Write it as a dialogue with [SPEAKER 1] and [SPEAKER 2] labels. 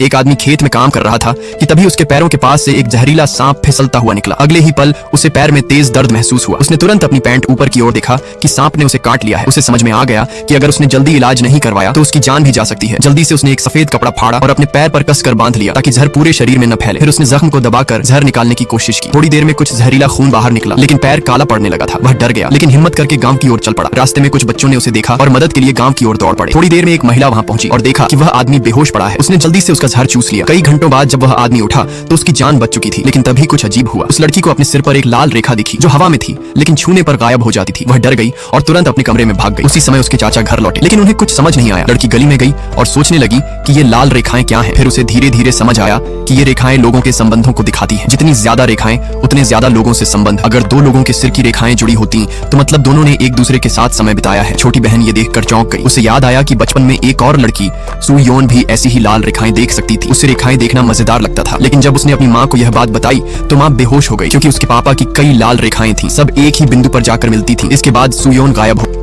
[SPEAKER 1] एक आदमी खेत में काम कर रहा था कि तभी उसके पैरों के पास से एक जहरीला सांप फिसलता हुआ निकला। अगले ही पल उसे पैर में तेज दर्द महसूस हुआ। उसने तुरंत अपनी पैंट ऊपर की ओर देखा कि सांप ने उसे काट लिया है। उसे समझ में आ गया कि अगर उसने जल्दी इलाज नहीं करवाया तो उसकी जान भी जा सकती है। जल्दी से उसने एक सफेद कपड़ा फाड़ा और अपने पैर पर कसकर बांध लिया ताकि जहर पूरे शरीर में न फैले। फिर उसने जख्म को दबाकर जहर निकालने की कोशिश की। थोड़ी देर में कुछ जहरीला खून बाहर निकला, लेकिन पैर काला पड़ने लगा था। वह डर गया, लेकिन हिम्मत करके गांव की ओर चल पड़ा। रास्ते में कुछ बच्चों ने उसे देखा और मदद के लिए गांव की ओर दौड़ पड़े। थोड़ी देर में एक महिला वहां पहुंची और देखा कि वह आदमी बेहोश पड़ा है। उसने जल्दी से उसका जहर चूस लिया। कई घंटों बाद जब वह आदमी उठा तो उसकी जान बच चुकी थी, लेकिन तभी कुछ अजीब हुआ। उस लड़की को अपने सिर पर एक लाल रेखा दिखी जो हवा में थी लेकिन छूने पर गायब हो जाती थी। वह डर गई और तुरंत अपने कमरे में भाग गई। उसी समय उसके चाचा घर लौटे, लेकिन उन्हें कुछ समझ नहीं आया। लड़की गली में गई और सोचने लगी कि ये लाल रेखाएं क्या हैं। फिर उसे धीरे धीरे समझ आया कि ये रेखाएं लोगों के संबंधों को दिखाती हैं। जितनी ज्यादा रेखाएं उतने ज्यादा लोगों से संबंध। अगर दो लोगों के सिर की रेखाएं जुड़ी होती तो मतलब दोनों ने एक दूसरे के साथ समय बिताया है। छोटी बहन ये देखकर चौंक गई। उसे याद आया कि बचपन में एक और लड़की सुयोन भी ऐसी ही लाल रेखाएं देख सकती थी। उसे रेखाएं देखना मजेदार लगता था, लेकिन जब उसने अपनी माँ को यह बात बताई तो माँ बेहोश हो गई क्योंकि उसके पापा की कई लाल रेखाएं थीं। सब एक ही बिंदु पर जाकर मिलती थीं। इसके बाद सुयोन गायब हो